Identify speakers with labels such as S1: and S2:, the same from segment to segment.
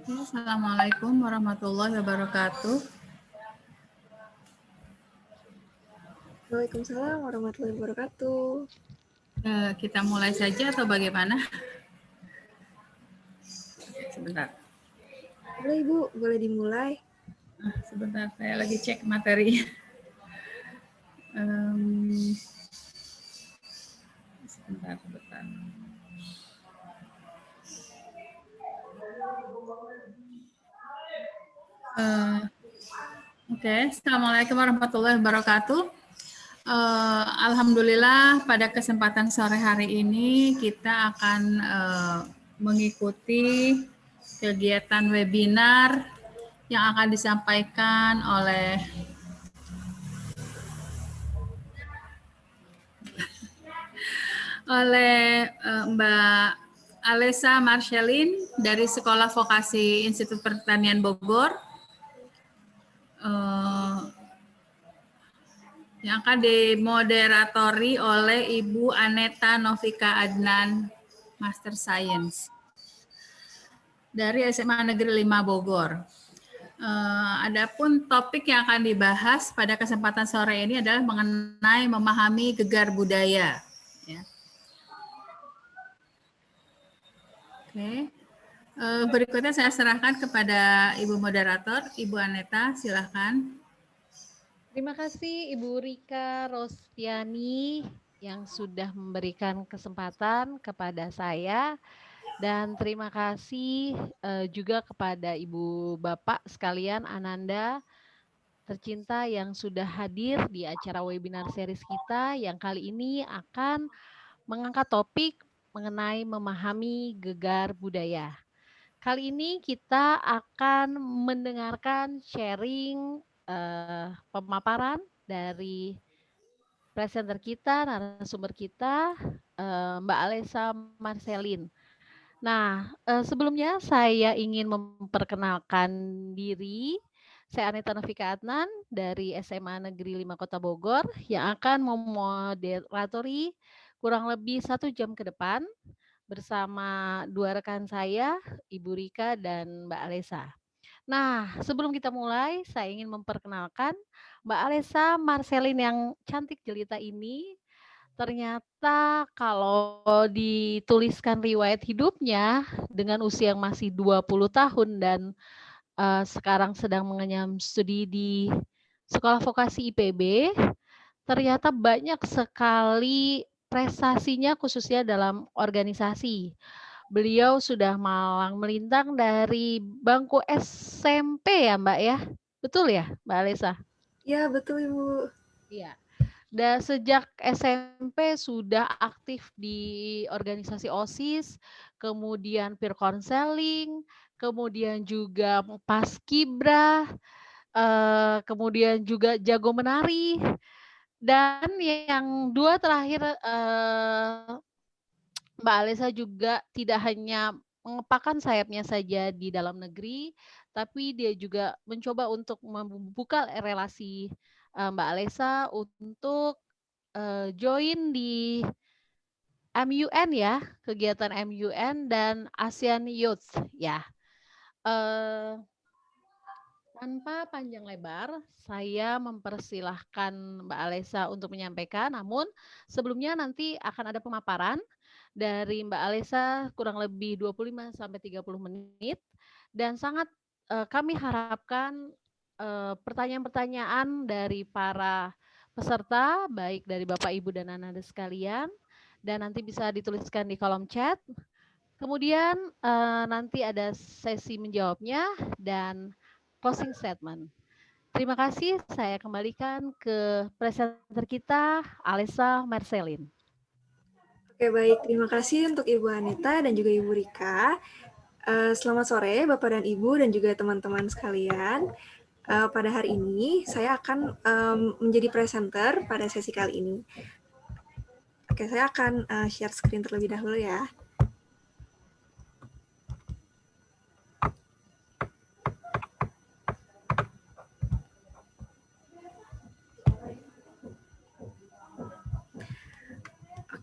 S1: Assalamualaikum warahmatullahi wabarakatuh.
S2: Waalaikumsalam warahmatullahi wabarakatuh.
S1: Kita mulai saja atau bagaimana? Sebentar.
S2: Boleh Ibu, boleh dimulai.
S1: Sebentar, saya lagi cek materi. Sebentar. Oke, Assalamualaikum warahmatullahi wabarakatuh. Alhamdulillah pada kesempatan sore hari ini kita akan mengikuti kegiatan webinar yang akan disampaikan oleh Mbak Alessa Marcelin dari Sekolah Vokasi Institut Pertanian Bogor. Yang akan dimoderatori oleh Ibu Aneta Novika Adnan, Master Science dari SMA Negeri 5 Bogor. Adapun topik yang akan dibahas pada kesempatan sore ini adalah mengenai memahami gegar budaya. Ya. Oke. Berikutnya saya serahkan kepada Ibu Moderator, Ibu Aneta, silakan.
S3: Terima kasih Ibu Rika Rostiani yang sudah memberikan kesempatan kepada saya, dan terima kasih juga kepada Ibu Bapak sekalian Ananda tercinta yang sudah hadir di acara webinar series kita yang kali ini akan mengangkat topik mengenai memahami gegar budaya. Kali ini kita akan mendengarkan sharing pemaparan dari presenter kita, narasumber kita, Mbak Alessa Marcelin. Nah, sebelumnya saya ingin memperkenalkan diri. Saya Aneta Novika Adnan dari SMA Negeri 5 Kota Bogor yang akan memoderatori kurang lebih 1 jam ke depan bersama 2 rekan saya, Ibu Rika dan Mbak Alessa. Nah, sebelum kita mulai, saya ingin memperkenalkan Mbak Alessa Marcelin yang cantik jelita ini. Ternyata kalau dituliskan riwayat hidupnya dengan usia yang masih 20 tahun dan sekarang sedang mengenyam studi di Sekolah Vokasi IPB, ternyata banyak sekali prestasinya khususnya dalam organisasi. Beliau sudah malang melintang dari bangku SMP ya Mbak ya? Betul ya Mbak Alessa?
S2: Ya betul Ibu.
S3: Iya. Dan sejak SMP sudah aktif di organisasi OSIS, kemudian peer counseling, kemudian juga paskibra, kemudian juga jago menari, dan yang 2 terakhir Mbak Alessa juga tidak hanya mengepakkan sayapnya saja di dalam negeri, tapi dia juga mencoba untuk membuka relasi Mbak Alessa untuk join di MUN ya, kegiatan MUN dan ASEAN Youth ya. Tanpa panjang lebar, saya mempersilahkan Mbak Alessa untuk menyampaikan, namun sebelumnya nanti akan ada pemaparan dari Mbak Alessa kurang lebih 25-30 menit, dan sangat kami harapkan pertanyaan-pertanyaan dari para peserta, baik dari Bapak, Ibu, dan anak-anak sekalian, dan nanti bisa dituliskan di kolom chat. Kemudian nanti ada sesi menjawabnya dan closing statement. Terima kasih, saya kembalikan ke presenter kita, Alessa Marcelin.
S2: Oke, baik. Terima kasih untuk Ibu Anita dan juga Ibu Rika. Selamat sore, Bapak dan Ibu dan juga teman-teman sekalian. Pada hari ini, saya akan menjadi presenter pada sesi kali ini. Oke, saya akan share screen terlebih dahulu ya.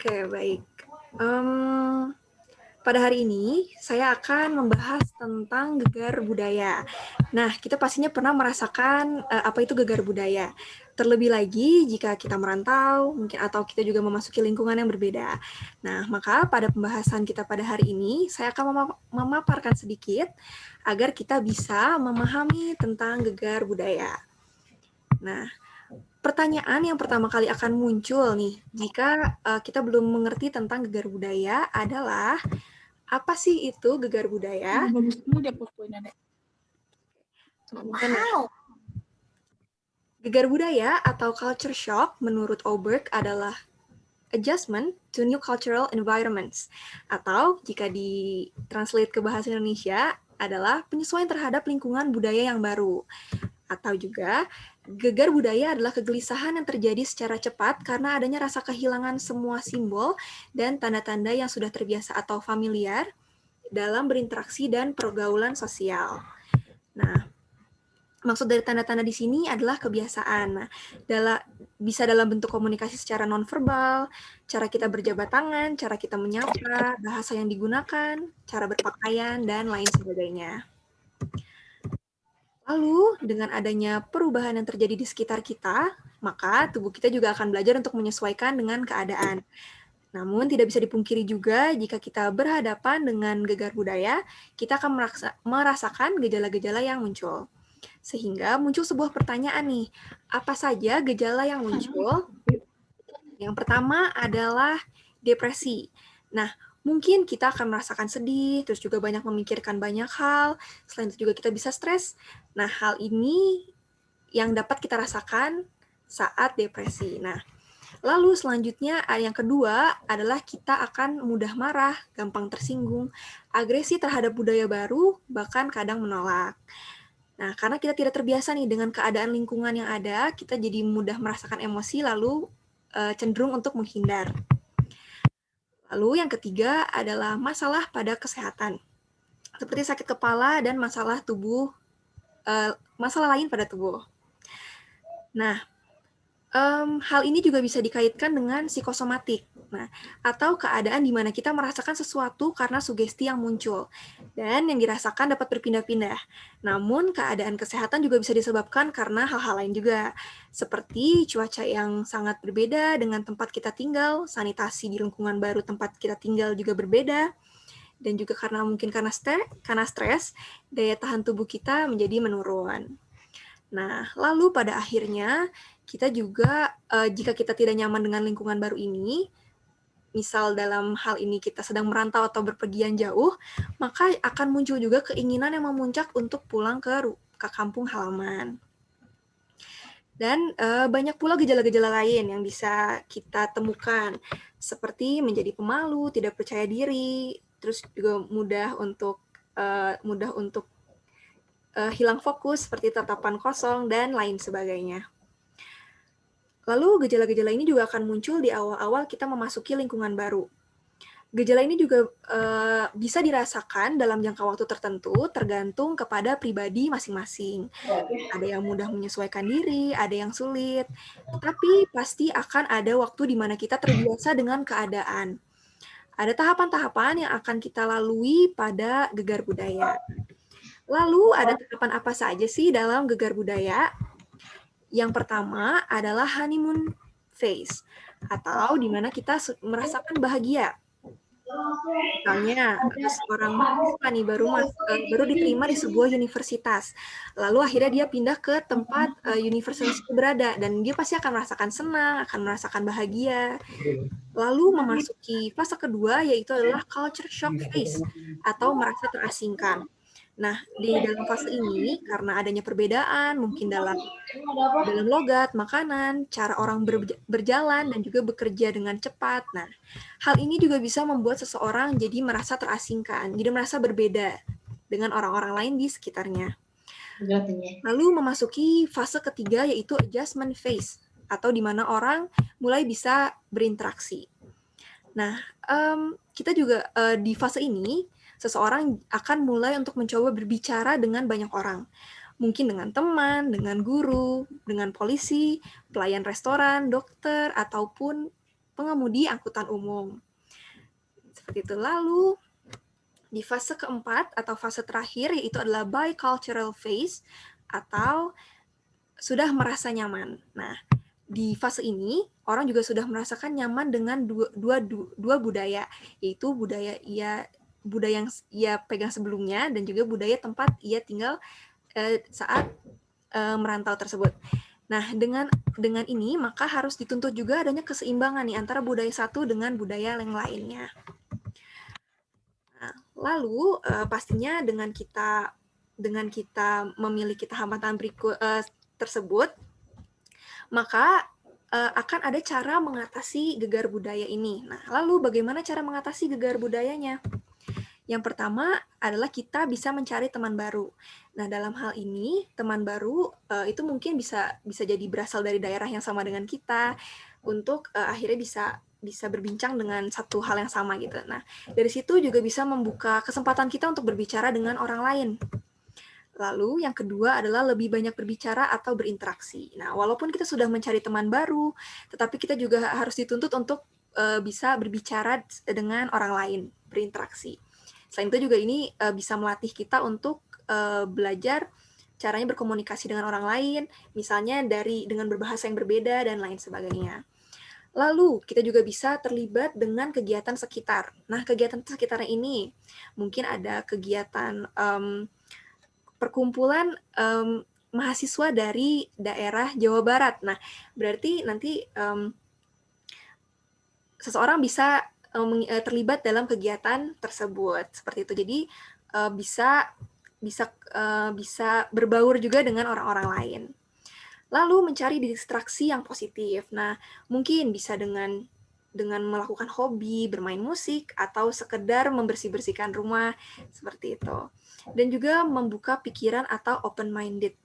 S2: Oke, baik. Pada hari ini, saya akan membahas tentang gegar budaya. Nah, kita pastinya pernah merasakan apa itu gegar budaya. Terlebih lagi jika kita merantau, mungkin atau kita juga memasuki lingkungan yang berbeda. Nah, maka pada pembahasan kita pada hari ini, saya akan memaparkan sedikit agar kita bisa memahami tentang gegar budaya. Nah, pertanyaan yang pertama kali akan muncul nih, jika kita belum mengerti tentang gegar budaya adalah, apa sih itu gegar budaya?
S1: Bagus dulu dia fotonya, Dek.
S2: Wow. Gegar budaya atau culture shock menurut Oberg adalah adjustment to new cultural environments, atau jika ditranslate ke bahasa Indonesia adalah penyesuaian terhadap lingkungan budaya yang baru. Atau juga gegar budaya adalah kegelisahan yang terjadi secara cepat karena adanya rasa kehilangan semua simbol dan tanda-tanda yang sudah terbiasa atau familiar dalam berinteraksi dan pergaulan sosial. Nah, maksud dari tanda-tanda di sini adalah kebiasaan. Nah, bisa dalam bentuk komunikasi secara nonverbal, cara kita berjabat tangan, cara kita menyapa, bahasa yang digunakan, cara berpakaian, dan lain sebagainya. Lalu, dengan adanya perubahan yang terjadi di sekitar kita, maka tubuh kita juga akan belajar untuk menyesuaikan dengan keadaan. Namun, tidak bisa dipungkiri juga jika kita berhadapan dengan gegar budaya, kita akan merasakan gejala-gejala yang muncul. Sehingga muncul sebuah pertanyaan nih, apa saja gejala yang muncul? Yang pertama adalah depresi. Nah, mungkin kita akan merasakan sedih, terus juga banyak memikirkan banyak hal, selain itu juga kita bisa stres. Nah, hal ini yang dapat kita rasakan saat depresi. Nah, lalu selanjutnya yang kedua adalah kita akan mudah marah, gampang tersinggung, agresi terhadap budaya baru, bahkan kadang menolak. Nah, karena kita tidak terbiasa nih dengan keadaan lingkungan yang ada, kita jadi mudah merasakan emosi lalu cenderung untuk menghindar. Lalu yang ketiga adalah masalah pada kesehatan, seperti sakit kepala dan masalah lain pada tubuh. Nah, hal ini juga bisa dikaitkan dengan psikosomatik, atau keadaan di mana kita merasakan sesuatu karena sugesti yang muncul, dan yang dirasakan dapat berpindah-pindah. Namun, keadaan kesehatan juga bisa disebabkan karena hal-hal lain juga, seperti cuaca yang sangat berbeda dengan tempat kita tinggal, sanitasi di lingkungan baru tempat kita tinggal juga berbeda, dan juga karena stres, daya tahan tubuh kita menjadi menurun. Nah, lalu pada akhirnya, kita juga, jika kita tidak nyaman dengan lingkungan baru ini, misal dalam hal ini kita sedang merantau atau berpergian jauh, maka akan muncul juga keinginan yang memuncak untuk pulang ke kampung halaman. Dan banyak pula gejala-gejala lain yang bisa kita temukan, seperti menjadi pemalu, tidak percaya diri, terus juga mudah untuk hilang fokus, seperti tatapan kosong, dan lain sebagainya. Lalu gejala-gejala ini juga akan muncul di awal-awal kita memasuki lingkungan baru. Gejala ini juga bisa dirasakan dalam jangka waktu tertentu, tergantung kepada pribadi masing-masing. Ada yang mudah menyesuaikan diri, ada yang sulit, tetapi pasti akan ada waktu di mana kita terbiasa dengan keadaan. Ada tahapan-tahapan yang akan kita lalui pada gegar budaya. Lalu ada tahapan apa saja sih dalam gegar budaya? Yang pertama adalah honeymoon phase, atau di mana kita merasakan bahagia. Misalnya, seorang mahasiswa nih baru diterima di sebuah universitas, lalu akhirnya dia pindah ke tempat universitas itu berada, dan dia pasti akan merasakan senang, akan merasakan bahagia. Lalu memasuki fase kedua, yaitu adalah culture shock phase, atau merasa terasingkan. Nah, di dalam fase ini, karena adanya perbedaan, mungkin dalam logat, makanan, cara orang berjalan, dan juga bekerja dengan cepat. Nah, hal ini juga bisa membuat seseorang jadi merasa terasingkan, jadi merasa berbeda dengan orang-orang lain di sekitarnya. Lalu memasuki fase ketiga, yaitu adjustment phase, atau di mana orang mulai bisa berinteraksi. Nah, kita juga di fase ini, seseorang akan mulai untuk mencoba berbicara dengan banyak orang. Mungkin dengan teman, dengan guru, dengan polisi, pelayan restoran, dokter, ataupun pengemudi angkutan umum. Seperti itu. Lalu, di fase keempat atau fase terakhir, yaitu adalah bicultural phase, atau sudah merasa nyaman. Nah, di fase ini, orang juga sudah merasakan nyaman dengan dua budaya, yaitu budaya yang ia pegang sebelumnya dan juga budaya tempat ia tinggal saat merantau tersebut. Nah, dengan ini maka harus dituntut juga adanya keseimbangan nih antara budaya satu dengan budaya yang lainnya. Nah, lalu pastinya dengan kita memiliki tahapan berikut tersebut, maka akan ada cara mengatasi gegar budaya ini. Nah, lalu bagaimana cara mengatasi gegar budayanya? Yang pertama adalah kita bisa mencari teman baru. Nah, dalam hal ini, teman baru itu mungkin bisa jadi berasal dari daerah yang sama dengan kita, untuk akhirnya bisa berbincang dengan satu hal yang sama gitu. Nah, dari situ juga bisa membuka kesempatan kita untuk berbicara dengan orang lain. Lalu yang kedua adalah lebih banyak berbicara atau berinteraksi. Nah, walaupun kita sudah mencari teman baru, tetapi kita juga harus dituntut untuk bisa berbicara dengan orang lain, berinteraksi. Selain itu juga ini bisa melatih kita untuk belajar caranya berkomunikasi dengan orang lain, misalnya dengan berbahasa yang berbeda dan lain sebagainya. Lalu, kita juga bisa terlibat dengan kegiatan sekitar. Nah, kegiatan sekitar ini mungkin ada kegiatan perkumpulan mahasiswa dari daerah Jawa Barat. Nah, berarti nanti seseorang bisa terlibat dalam kegiatan tersebut seperti itu. Jadi bisa berbaur juga dengan orang-orang lain. Lalu mencari distraksi yang positif. Nah, mungkin bisa dengan melakukan hobi, bermain musik, atau sekedar membersih-bersihkan rumah, seperti itu. Dan juga membuka pikiran atau open-minded.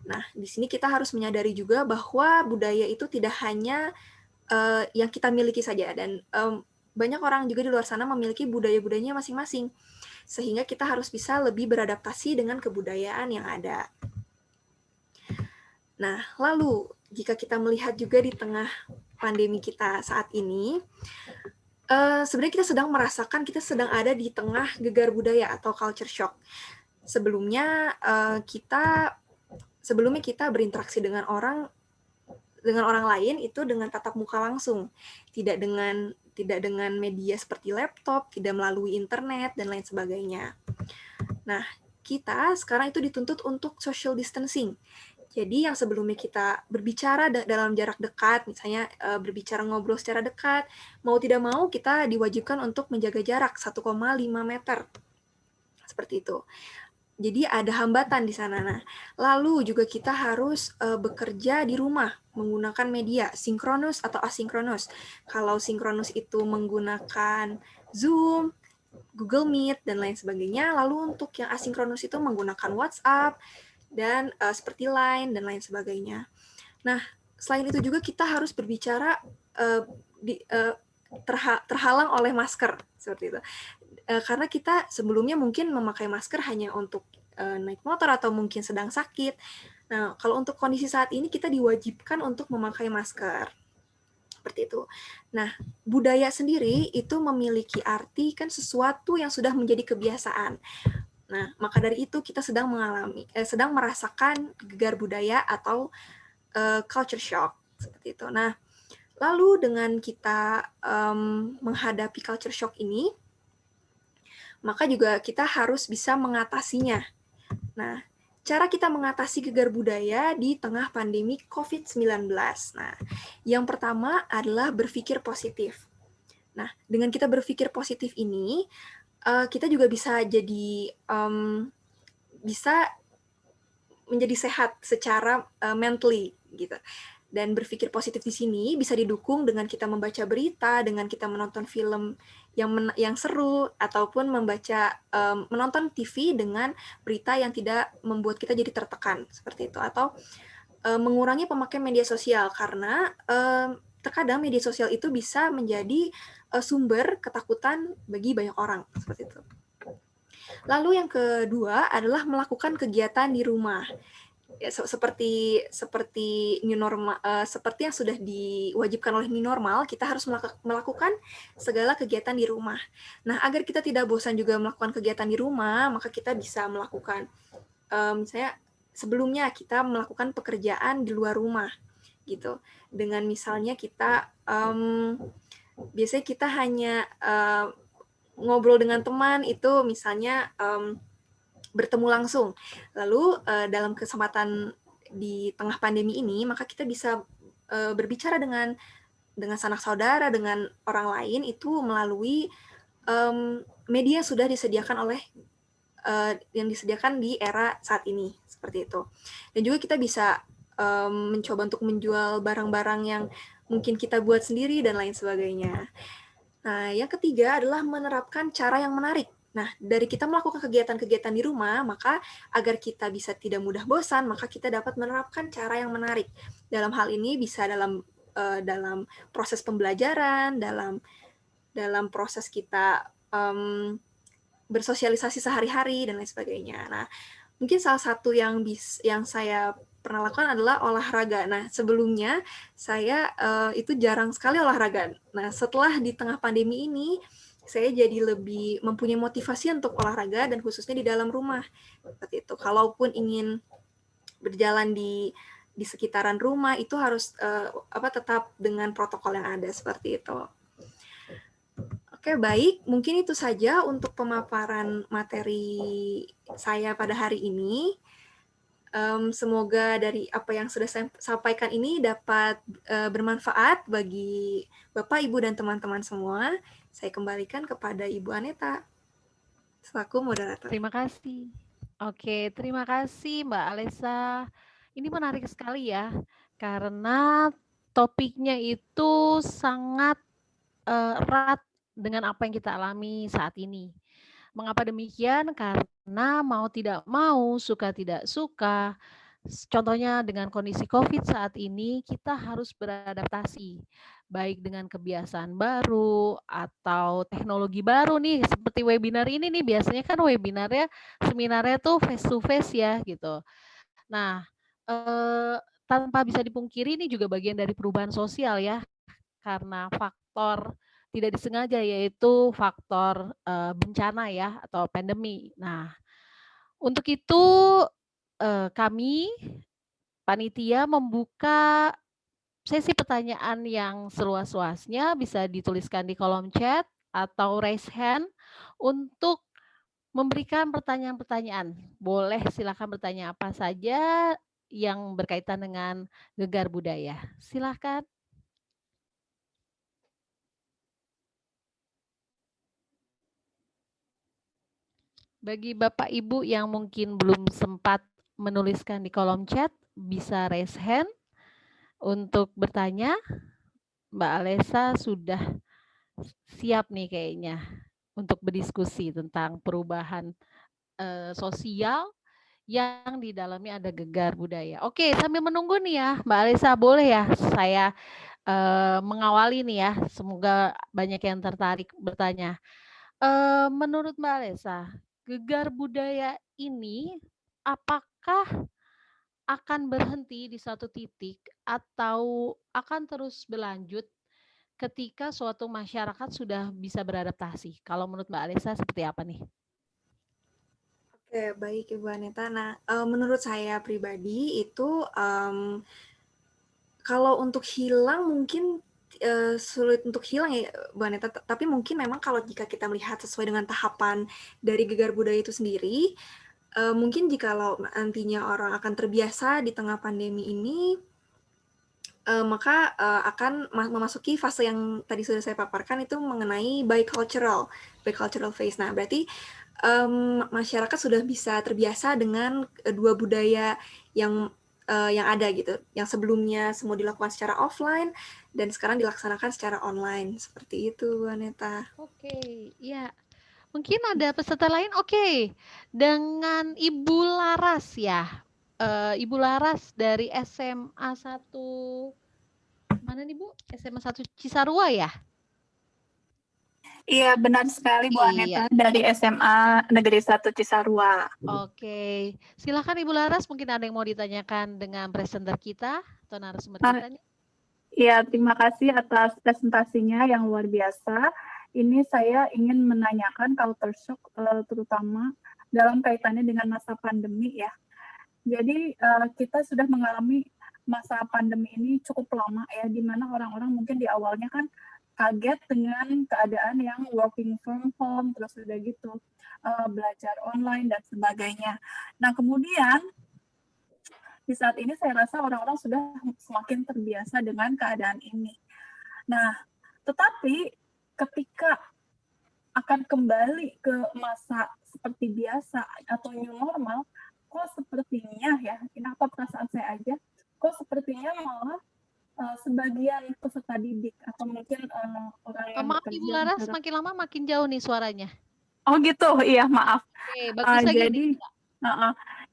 S2: Nah, di sini kita harus menyadari juga bahwa budaya itu tidak hanya yang kita miliki saja, dan banyak orang juga di luar sana memiliki budaya-budayanya masing-masing, sehingga kita harus bisa lebih beradaptasi dengan kebudayaan yang ada. Nah, lalu jika kita melihat juga di tengah pandemi kita saat ini, sebenarnya kita sedang merasakan kita sedang ada di tengah gegar budaya atau culture shock. Sebelumnya kita berinteraksi dengan orang lain itu dengan tatap muka langsung, tidak dengan media seperti laptop, tidak melalui internet dan lain sebagainya. Nah, kita sekarang itu dituntut untuk social distancing. Jadi yang sebelumnya kita berbicara dalam jarak dekat, misalnya berbicara ngobrol secara dekat, mau tidak mau kita diwajibkan untuk menjaga jarak 1,5 meter. Seperti itu. Jadi ada hambatan di sana. Nah, lalu juga kita harus bekerja di rumah menggunakan media sinkronus atau asinkronus. Kalau sinkronus itu menggunakan Zoom, Google Meet, dan lain sebagainya. Lalu untuk yang asinkronus itu menggunakan WhatsApp, dan seperti Line, dan lain sebagainya. Nah, selain itu juga kita harus berbicara terhalang oleh masker, seperti itu. Karena kita sebelumnya mungkin memakai masker hanya untuk naik motor atau mungkin sedang sakit. Nah, kalau untuk kondisi saat ini kita diwajibkan untuk memakai masker. Seperti itu. Nah, budaya sendiri itu memiliki arti kan sesuatu yang sudah menjadi kebiasaan. Nah, maka dari itu kita sedang merasakan gegar budaya atau culture shock, seperti itu. Nah, lalu dengan kita menghadapi culture shock ini, maka juga kita harus bisa mengatasinya. Nah, cara kita mengatasi gegar budaya di tengah pandemi COVID-19. Nah, yang pertama adalah berpikir positif. Nah, dengan kita berpikir positif ini, kita juga bisa jadi bisa menjadi sehat secara mentally gitu. Dan berpikir positif di sini bisa didukung dengan kita membaca berita, dengan kita menonton film yang seru, ataupun menonton TV dengan berita yang tidak membuat kita jadi tertekan seperti itu, atau mengurangi pemakaian media sosial karena terkadang media sosial itu bisa menjadi sumber ketakutan bagi banyak orang seperti itu. Lalu yang kedua adalah melakukan kegiatan di rumah. Ya, seperti new normal, seperti yang sudah diwajibkan oleh new normal, kita harus melakukan segala kegiatan di rumah. Nah, agar kita tidak bosan juga melakukan kegiatan di rumah, maka kita bisa melakukan, misalnya sebelumnya kita melakukan pekerjaan di luar rumah, gitu. Dengan misalnya kita, biasanya kita hanya ngobrol dengan teman itu misalnya bertemu langsung. Lalu dalam kesempatan di tengah pandemi ini, maka kita bisa berbicara dengan sanak saudara, dengan orang lain itu melalui media yang sudah disediakan yang disediakan di era saat ini seperti itu. Dan juga kita bisa mencoba untuk menjual barang-barang yang mungkin kita buat sendiri dan lain sebagainya. Nah, yang ketiga adalah menerapkan cara yang menarik. Nah, dari kita melakukan kegiatan-kegiatan di rumah, maka agar kita bisa tidak mudah bosan, maka kita dapat menerapkan cara yang menarik. Dalam hal ini bisa dalam proses pembelajaran, dalam proses kita bersosialisasi sehari-hari dan lain sebagainya. Nah, mungkin salah satu yang saya pernah lakukan adalah olahraga. Nah, sebelumnya saya itu jarang sekali olahraga. Nah, setelah di tengah pandemi ini, saya jadi lebih mempunyai motivasi untuk olahraga dan khususnya di dalam rumah. Seperti itu. Kalaupun ingin berjalan di sekitaran rumah, itu harus tetap dengan protokol yang ada seperti itu. Oke, baik. Mungkin itu saja untuk pemaparan materi saya pada hari ini. Semoga dari apa yang sudah saya sampaikan ini dapat bermanfaat bagi Bapak, Ibu, dan teman-teman semua. Saya kembalikan kepada Ibu Aneta selaku moderator.
S3: Terima kasih. Oke, terima kasih Mbak Alessa. Ini menarik sekali ya, karena topiknya itu sangat erat dengan apa yang kita alami saat ini. Mengapa demikian? Karena mau tidak mau, suka tidak suka, contohnya dengan kondisi COVID saat ini, kita harus beradaptasi, baik dengan kebiasaan baru atau teknologi baru nih, seperti webinar ini nih, biasanya kan webinarnya, seminarnya tuh face to face ya gitu. Nah, tanpa bisa dipungkiri ini juga bagian dari perubahan sosial ya, karena faktor tidak disengaja yaitu faktor bencana ya atau pandemi. Nah, untuk itu kami panitia membuka sesi pertanyaan yang seluas-luasnya, bisa dituliskan di kolom chat atau raise hand untuk memberikan pertanyaan-pertanyaan. Boleh silakan bertanya apa saja yang berkaitan dengan Gegar Budaya. Silakan. Bagi Bapak Ibu yang mungkin belum sempat menuliskan di kolom chat, bisa raise hand untuk bertanya. Mbak Alessa sudah siap nih kayaknya untuk berdiskusi tentang perubahan sosial yang di dalamnya ada Gegar Budaya. Oke, sambil menunggu nih ya, Mbak Alessa, boleh ya saya mengawali nih ya. Semoga banyak yang tertarik bertanya. Menurut Mbak Alessa, Gegar Budaya ini apakah akan berhenti di satu titik atau akan terus berlanjut ketika suatu masyarakat sudah bisa beradaptasi? Kalau menurut Mbak Alessa seperti apa nih?
S2: Oke, baik Ibu Aneta. Nah, menurut saya pribadi itu kalau untuk hilang mungkin sulit untuk hilang ya Bu Aneta, tapi mungkin memang kalau jika kita melihat sesuai dengan tahapan dari Gegar Budaya itu sendiri, mungkin jikalau nantinya orang akan terbiasa di tengah pandemi ini, maka akan memasuki fase yang tadi sudah saya paparkan itu mengenai bicultural phase. Nah, berarti masyarakat sudah bisa terbiasa dengan dua budaya yang ada gitu, yang sebelumnya semua dilakukan secara offline dan sekarang dilaksanakan secara online, seperti itu, Bu Aneta.
S3: Oke, ya. Mungkin ada peserta lain. Oke, dengan Ibu Laras ya. Ibu Laras dari SMA 1, mana nih Bu? SMA 1 Cisarua ya?
S4: Iya, benar sekali Bu
S3: Iya.
S4: Aneta, dari SMA Negeri 1 Cisarua.
S3: Oke, silakan Ibu Laras, mungkin ada yang mau ditanyakan dengan presenter kita atau narasumber
S4: Ah,
S3: kita nih.
S4: Iya, terima kasih atas presentasinya yang luar biasa. Ini saya ingin menanyakan culture shock, terutama dalam kaitannya dengan masa pandemi ya. Jadi kita sudah mengalami masa pandemi ini cukup lama ya, di mana orang-orang mungkin di awalnya kan kaget dengan keadaan yang working from home, terus udah gitu belajar online dan sebagainya. Nah kemudian di saat ini saya rasa orang-orang sudah semakin terbiasa dengan keadaan ini. Nah, tetapi ketika akan kembali ke masa seperti biasa atau new normal, kok sepertinya ya, kenapa perasaan saya aja, kok sepertinya malah sebagian peserta didik atau mungkin orang yang
S3: Maaf
S4: bekerja
S3: Ibu Laras, makin lama makin jauh nih suaranya.
S4: Oh gitu, iya maaf.
S3: Oke, bagus lagi nih.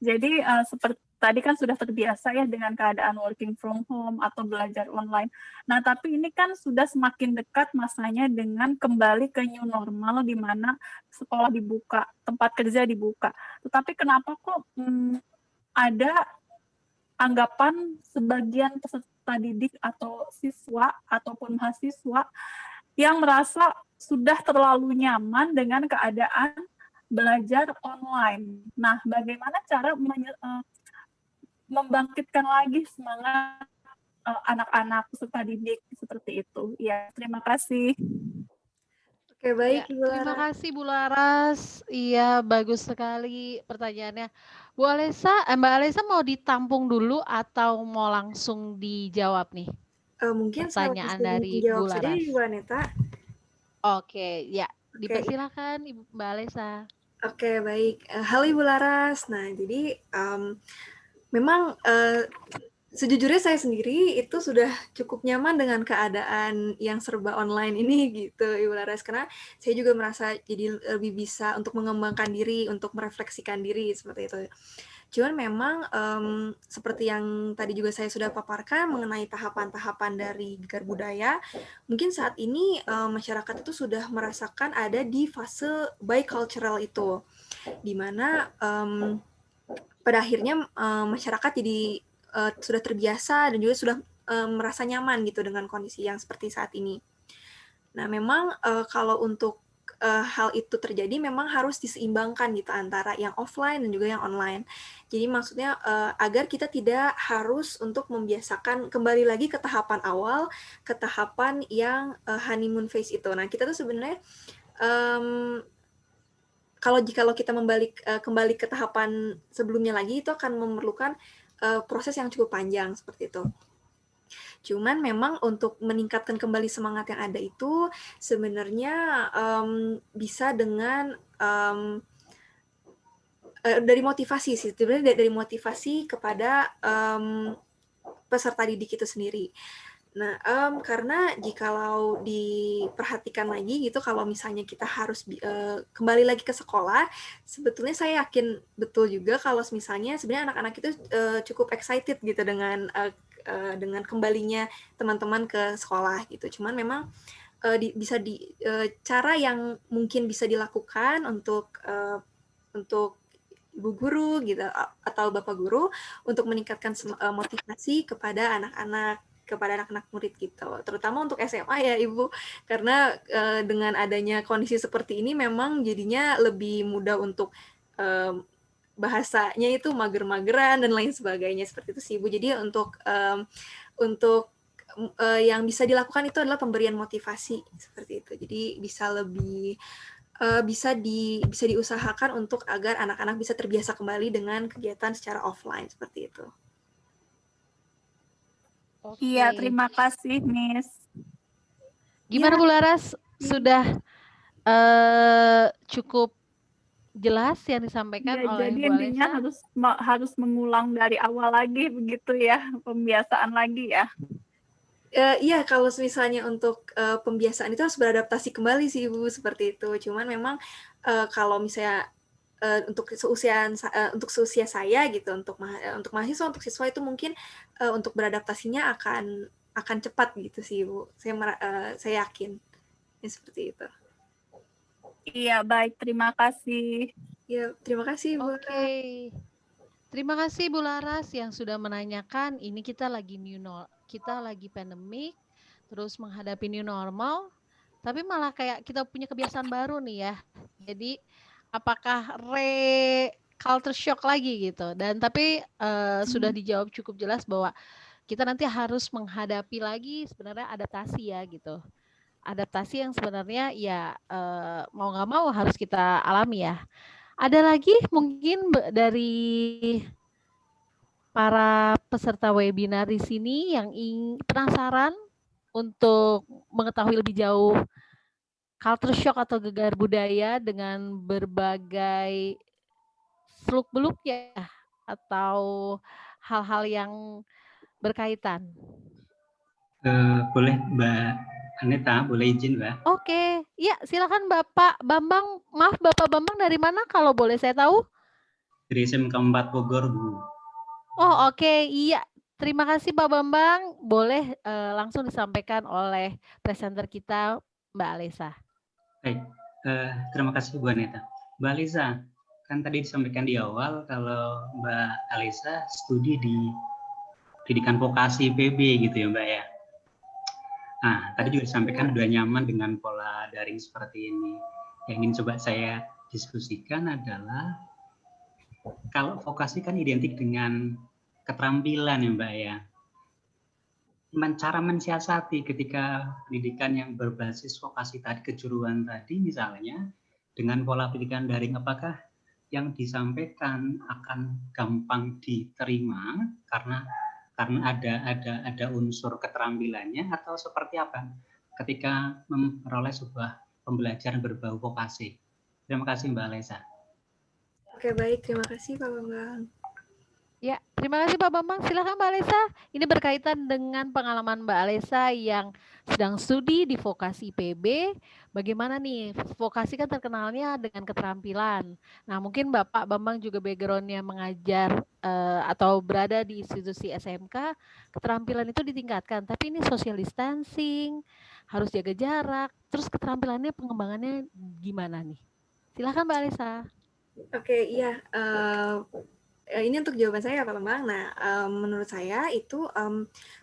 S4: Jadi seperti tadi kan sudah terbiasa ya dengan keadaan working from home atau belajar online. Nah, tapi ini kan sudah semakin dekat masanya dengan kembali ke new normal di mana sekolah dibuka, tempat kerja dibuka. Tetapi kenapa kok ada anggapan sebagian peserta didik atau siswa ataupun mahasiswa yang merasa sudah terlalu nyaman dengan keadaan belajar online. Nah, bagaimana cara membangkitkan lagi semangat anak-anak peserta didik seperti itu? Ya, terima kasih.
S2: Oke, baik,
S3: Ya,
S2: Ibu
S3: terima
S2: Laras.
S3: kasih Bu Laras. Iya, bagus sekali pertanyaannya. Bu Alesa, Mbak Alesa mau ditampung dulu atau mau langsung dijawab nih?
S2: Mungkin saya
S3: Pertanyaan
S2: langsung
S3: dari
S2: menjawab
S3: Bu
S2: saja,
S3: Laras.
S2: Ibu Aneta.
S3: Oke, ya, dipersilakan Ibu Mbak Alesa.
S2: Oke, baik. Halo Ibu Laras. Nah, jadi memang sejujurnya saya sendiri itu sudah cukup nyaman dengan keadaan yang serba online ini gitu, Ibu Laras. Karena saya juga merasa jadi lebih bisa untuk mengembangkan diri, untuk merefleksikan diri, seperti itu. Cuman memang seperti yang tadi juga saya sudah paparkan mengenai tahapan-tahapan dari Gegar Budaya, mungkin saat ini masyarakat itu sudah merasakan ada di fase bicultural itu, di mana pada akhirnya masyarakat jadi sudah terbiasa dan juga sudah merasa nyaman gitu dengan kondisi yang seperti saat ini. Nah, memang kalau untuk hal itu terjadi memang harus diseimbangkan gitu antara yang offline dan juga yang online. Jadi maksudnya agar kita tidak harus untuk membiasakan kembali lagi ke tahapan awal, ke tahapan yang honeymoon phase itu. Nah, kita tuh sebenarnya kalau kita kembali ke tahapan sebelumnya lagi itu akan memerlukan proses yang cukup panjang seperti itu. Cuman memang untuk meningkatkan kembali semangat yang ada itu sebenarnya bisa dengan dari motivasi sih, sebenarnya dari motivasi kepada peserta didik itu sendiri. Nah, karena jikalau diperhatikan lagi gitu, kalau misalnya kita harus kembali lagi ke sekolah, sebetulnya saya yakin betul juga kalau misalnya sebenarnya anak-anak itu cukup excited gitu dengan kembalinya teman-teman ke sekolah gitu. Cuman memang cara yang mungkin bisa dilakukan untuk ibu guru gitu atau bapak guru untuk meningkatkan motivasi kepada anak-anak murid gitu, terutama untuk SMA ya Ibu, karena dengan adanya kondisi seperti ini memang jadinya lebih mudah untuk bahasanya itu mager-mageran dan lain sebagainya seperti itu sih Ibu. Jadi untuk yang bisa dilakukan itu adalah pemberian motivasi seperti itu. Jadi bisa lebih bisa diusahakan untuk agar anak-anak bisa terbiasa kembali dengan kegiatan secara offline seperti itu.
S4: Iya, terima kasih, Miss.
S3: Gimana Bu Laras? Sudah cukup jelas yang disampaikan
S4: Ya,
S3: oleh
S4: jadi
S3: Bu
S4: intinya
S3: Alesa?
S4: harus mengulang dari awal lagi begitu ya, pembiasaan lagi ya.
S2: Iya, kalau misalnya untuk pembiasaan itu harus beradaptasi kembali sih Ibu, seperti itu. Cuman memang kalau misalnya untuk seusia saya gitu, untuk mahasiswa, untuk siswa itu mungkin untuk beradaptasinya akan cepat gitu sih Ibu. Saya yakin ya, seperti itu.
S4: Iya, baik, terima kasih.
S2: Ya, terima kasih Ibu.
S3: Oke. Terima kasih Bu Laras yang sudah menanyakan. Ini kita lagi pandemik, terus menghadapi new normal, tapi malah kayak kita punya kebiasaan baru nih ya. Jadi apakah culture shock lagi gitu? Dan tapi sudah dijawab cukup jelas bahwa kita nanti harus menghadapi lagi sebenarnya adaptasi ya gitu. Adaptasi yang sebenarnya ya mau nggak mau harus kita alami ya. Ada lagi mungkin dari para peserta webinar di sini yang penasaran untuk mengetahui lebih jauh culture shock atau gegar budaya dengan berbagai seluk-beluk ya atau hal-hal yang berkaitan.
S5: Boleh Mbak Aneta, boleh izin Mbak?
S3: Oke, ya silakan Bapak Bambang. Maaf Bapak Bambang dari mana kalau boleh saya tahu?
S5: Dari SMK 4 Bogor, Bu.
S3: Oh oke, iya. Terima kasih Pak Bambang. Boleh langsung disampaikan oleh presenter kita Mbak Alesa.
S5: Baik, terima kasih Bu Aneta. Mbak Alesa, kan tadi disampaikan di awal kalau Mbak Alesa studi di pendidikan vokasi PB gitu ya Mbak ya. Nah, tadi juga disampaikan udah nyaman dengan pola daring seperti ini. Yang ingin coba saya diskusikan adalah kalau vokasi kan identik dengan keterampilan ya Mbak ya. Cara mensiasati ketika pendidikan yang berbasis vokasi tadi, kejuruan tadi misalnya, dengan pola pendidikan daring, apakah yang disampaikan akan gampang diterima karena ada unsur keterampilannya, atau seperti apa ketika memperoleh sebuah pembelajaran berbau vokasi? Terima kasih Mbak Alesa.
S2: Oke, baik. Terima kasih Pak Bambang.
S3: Ya, terima kasih Pak Bambang. Silakan Mbak Alesa. Ini berkaitan dengan pengalaman Mbak Alesa yang sedang studi di vokasi PB. Bagaimana nih? Vokasi kan terkenalnya dengan keterampilan. Nah, mungkin Bapak Bambang juga background-nya mengajar atau berada di institusi SMK, keterampilan itu ditingkatkan. Tapi ini social distancing, harus jaga jarak. Terus keterampilannya pengembangannya gimana nih? Silakan Mbak Alesa.
S2: Oke, iya. Ini untuk jawaban saya Pak Bambang. Nah, menurut saya itu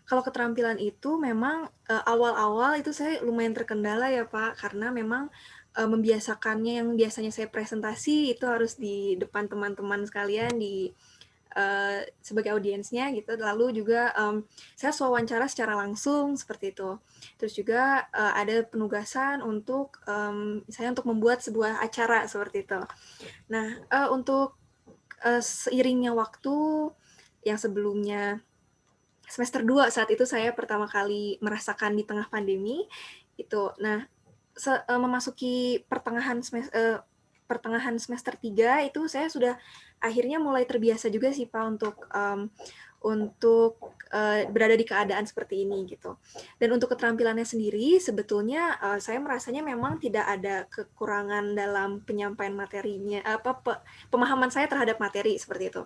S2: kalau keterampilan itu memang awal-awal itu saya lumayan terkendala ya Pak, karena memang membiasakannya yang biasanya saya presentasi itu harus di depan teman-teman sekalian sebagai audiensnya gitu. Lalu juga saya wawancara secara langsung seperti itu. Terus juga ada penugasan untuk misalnya untuk membuat sebuah acara seperti itu. Nah, untuk seiringnya waktu yang sebelumnya semester 2 saat itu saya pertama kali merasakan di tengah pandemi itu. Nah, memasuki pertengahan semester 3 itu saya sudah akhirnya mulai terbiasa juga sih Pak untuk berada di keadaan seperti ini gitu. Dan untuk keterampilannya sendiri sebetulnya saya merasanya memang tidak ada kekurangan dalam penyampaian materinya, pemahaman saya terhadap materi seperti itu.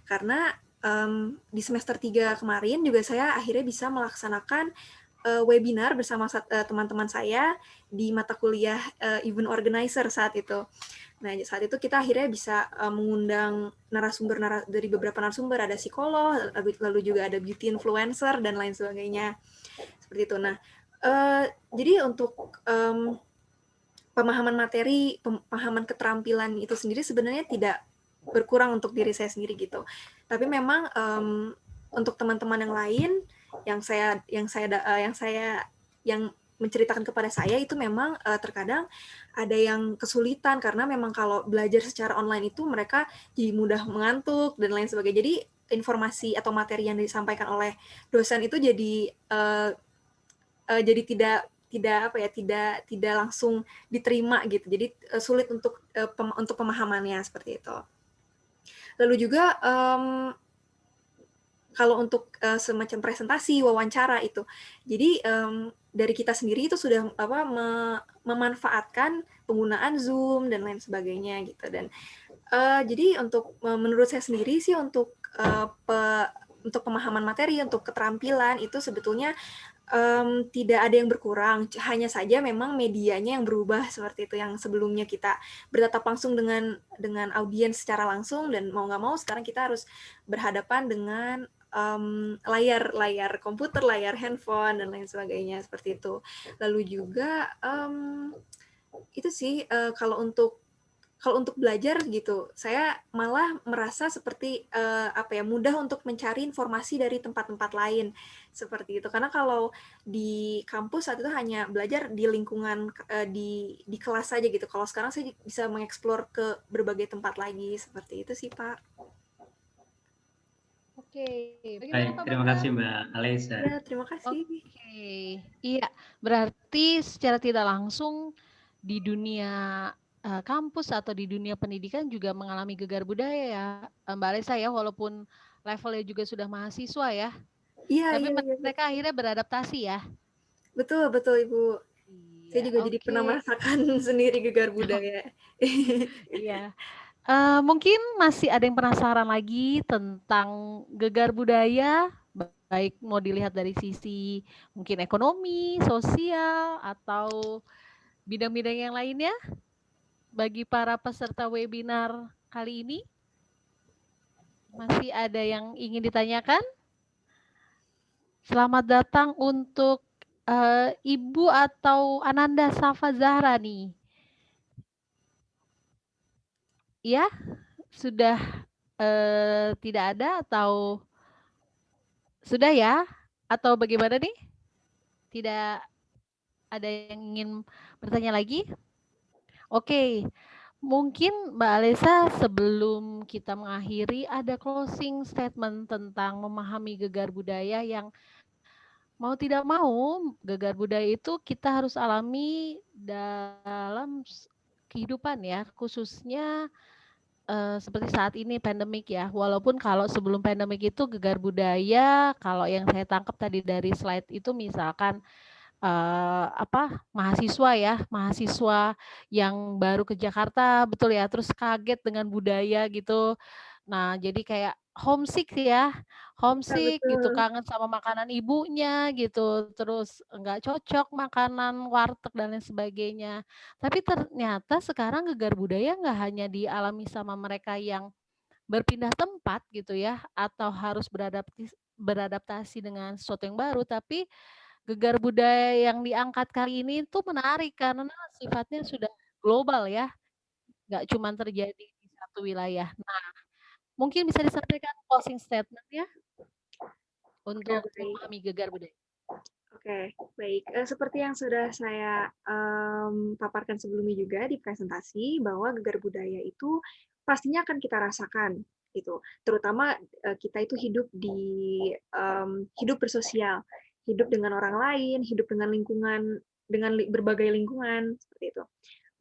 S2: Karena di semester 3 kemarin juga saya akhirnya bisa melaksanakan webinar bersama teman-teman saya di mata kuliah event organizer saat itu. Nah, saat itu kita akhirnya bisa mengundang dari beberapa narasumber, ada psikolog, lalu juga ada beauty influencer, dan lain sebagainya. Seperti itu. Nah, jadi untuk pemahaman materi, pemahaman keterampilan itu sendiri sebenarnya tidak berkurang untuk diri saya sendiri gitu. Tapi memang untuk teman-teman yang lain yang menceritakan kepada saya itu memang terkadang ada yang kesulitan karena memang kalau belajar secara online itu mereka jadi mudah mengantuk dan lain sebagainya. Jadi informasi atau materi yang disampaikan oleh dosen itu jadi tidak langsung diterima gitu. Jadi sulit untuk pemahamannya seperti itu. Lalu juga kalau untuk semacam presentasi, wawancara itu, jadi dari kita sendiri itu sudah memanfaatkan penggunaan Zoom dan lain sebagainya gitu. Dan jadi untuk menurut saya sendiri sih untuk pemahaman materi, untuk keterampilan itu sebetulnya tidak ada yang berkurang, hanya saja memang medianya yang berubah seperti itu. Yang sebelumnya kita bertatap langsung dengan audiens secara langsung, dan mau nggak mau sekarang kita harus berhadapan dengan layar komputer, layar handphone, dan lain sebagainya seperti itu. Lalu juga itu sih kalau untuk belajar gitu, saya malah merasa seperti mudah untuk mencari informasi dari tempat-tempat lain seperti itu. Karena kalau di kampus saat itu hanya belajar di lingkungan di kelas saja gitu. Kalau sekarang saya bisa mengeksplor ke berbagai tempat lagi seperti itu sih, Pak.
S3: Oke,
S5: Baik, terima kasih Mbak Alisa.
S2: Ya, terima kasih.
S3: Oke, iya, berarti secara tidak langsung di dunia kampus atau di dunia pendidikan juga mengalami gegar budaya ya, Mbak Alisa ya, walaupun levelnya juga sudah mahasiswa ya.
S2: Iya,
S3: Tapi
S2: iya,
S3: mereka akhirnya beradaptasi ya.
S2: Betul, Ibu. Saya juga jadi pernah merasakan sendiri gegar budaya.
S3: Iya. Mungkin masih ada yang penasaran lagi tentang gegar budaya, baik mau dilihat dari sisi mungkin ekonomi, sosial, atau bidang-bidang yang lainnya bagi para peserta webinar kali ini? Masih ada yang ingin ditanyakan? Selamat datang untuk Ibu atau Ananda Safa Zahra nih. Ya, sudah tidak ada atau sudah ya? Atau bagaimana nih? Tidak ada yang ingin bertanya lagi? Oke, mungkin Mbak Alisa sebelum kita mengakhiri ada closing statement tentang memahami gegar budaya yang mau tidak mau gegar budaya itu kita harus alami dalam kehidupan ya, khususnya seperti saat ini pandemik ya. Walaupun kalau sebelum pandemik itu gegar budaya, kalau yang saya tangkap tadi dari slide itu misalkan mahasiswa yang baru ke Jakarta, betul ya, terus kaget dengan budaya gitu. Nah, jadi kayak homesick gitu, kangen sama makanan ibunya gitu, terus nggak cocok makanan warteg dan lain sebagainya. Tapi ternyata sekarang gegar budaya nggak hanya dialami sama mereka yang berpindah tempat gitu ya, atau harus beradaptasi dengan sesuatu yang baru, tapi gegar budaya yang diangkat kali ini tuh menarik karena sifatnya sudah global ya, nggak cuma terjadi di satu wilayah. Nah, mungkin bisa disampaikan closing statement-nya untuk memahami gegar budaya.
S2: Oke, baik. Seperti yang sudah saya paparkan sebelumnya juga di presentasi, bahwa gegar budaya itu pastinya akan kita rasakan, gitu. Terutama kita itu hidup bersosial, hidup dengan orang lain, hidup dengan lingkungan, dengan berbagai lingkungan seperti itu.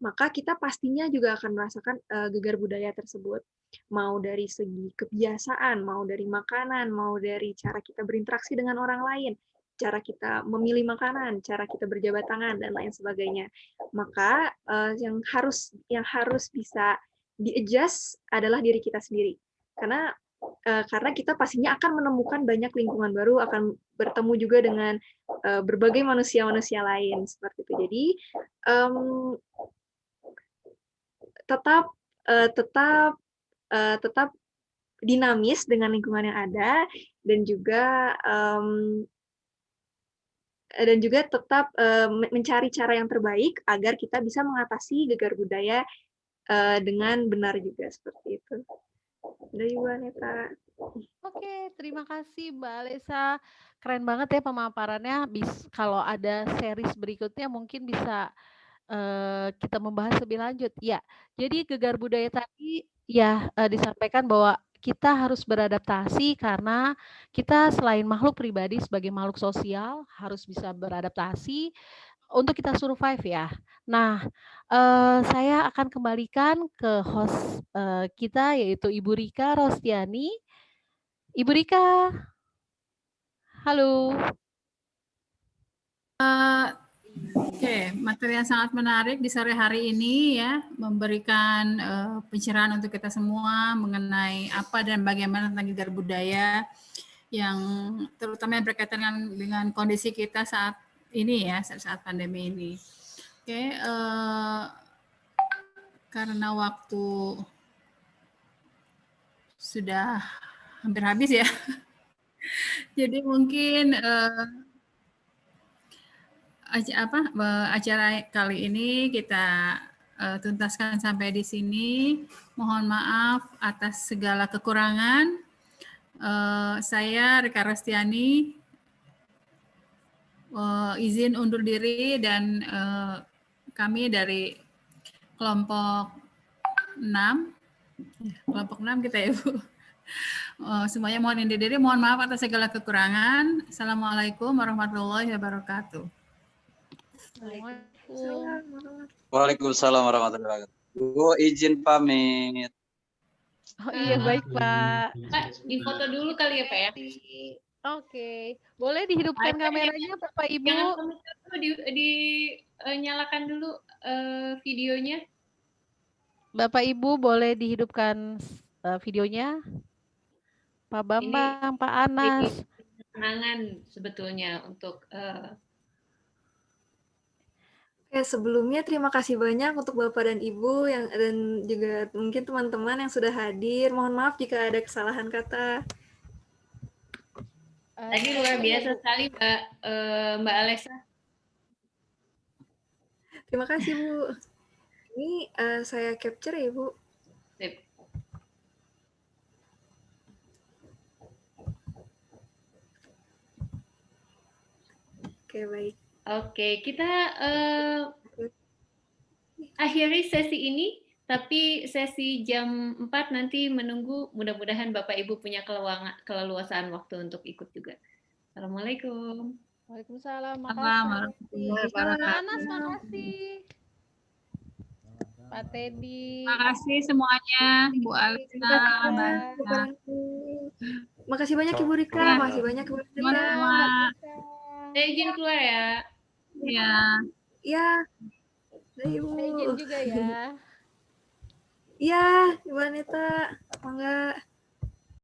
S2: Maka kita pastinya juga akan merasakan gegar budaya tersebut, mau dari segi kebiasaan, mau dari makanan, mau dari cara kita berinteraksi dengan orang lain, cara kita memilih makanan, cara kita berjabat tangan, dan lain sebagainya. Maka yang harus bisa di-adjust adalah diri kita sendiri. Karena kita pastinya akan menemukan banyak lingkungan baru, akan bertemu juga dengan berbagai manusia-manusia lain seperti itu. Jadi tetap dinamis dengan lingkungan yang ada, dan juga tetap mencari cara yang terbaik agar kita bisa mengatasi gegar budaya dengan benar juga seperti itu. Dari Bu Aneta.
S3: Oke, terima kasih Mbak Alisa. Keren banget ya pemaparannya. Kalau ada series berikutnya mungkin bisa kita membahas lebih lanjut. Ya, jadi gegar budaya tadi ya disampaikan bahwa kita harus beradaptasi karena kita selain makhluk pribadi sebagai makhluk sosial harus bisa beradaptasi untuk kita survive ya. Nah, saya akan kembalikan ke host kita yaitu Ibu Rika Rostiani. Ibu Rika, halo.
S1: Oke, materi yang sangat menarik di sore hari ini ya, memberikan pencerahan untuk kita semua mengenai apa dan bagaimana tentang gegar budaya yang terutama yang berkaitan dengan kondisi kita saat ini ya, saat pandemi ini. Oke, karena waktu sudah hampir habis ya, jadi mungkin acara kali ini kita tuntaskan sampai di sini. Mohon maaf atas segala kekurangan. Saya Rika Rostiani izin undur diri dan kami dari kelompok 6 kita ya Bu. Semuanya mohon undur diri. Mohon maaf atas segala kekurangan. Assalamualaikum warahmatullahi wabarakatuh.
S6: Waalaikumsalam warahmatullahi wabarakatuh. Bu izin pamit.
S3: Oh iya baik Pak.
S7: Pak, difoto dulu kali ya Pak ya.
S3: Oke, boleh dihidupkan kameranya Bapak Ibu.
S7: Jangan komentar dulu, nyalakan dulu videonya.
S3: Bapak Ibu boleh dihidupkan videonya. Pak Bambang, Pak Anas.
S7: Kenangan sebetulnya untuk
S2: sebelumnya terima kasih banyak untuk Bapak dan Ibu dan juga mungkin teman-teman yang sudah hadir. Mohon maaf jika ada kesalahan kata.
S7: Tadi luar biasa sekali Mbak Alessa.
S2: Terima kasih Bu. Ini saya capture ya Bu.
S7: Sip.
S2: Oke baik.
S7: Oke, kita akhiri sesi ini, tapi sesi jam 4 nanti menunggu, mudah-mudahan Bapak Ibu punya keleluasaan waktu untuk ikut juga. Assalamualaikum.
S3: Waalaikumsalam.
S1: Makasih.
S3: Pak Anas, makasih. Pak Teddy.
S1: Makasih semuanya, Bu Alisa.
S2: Makasih banyak Ibu Rika, makasih banyak Ibu Rika.
S7: Saya izin keluar ya.
S1: Ya.
S2: Iya. Ibu.
S3: Saya izin juga ya.
S2: Iya, Ibu Anita. Mangga.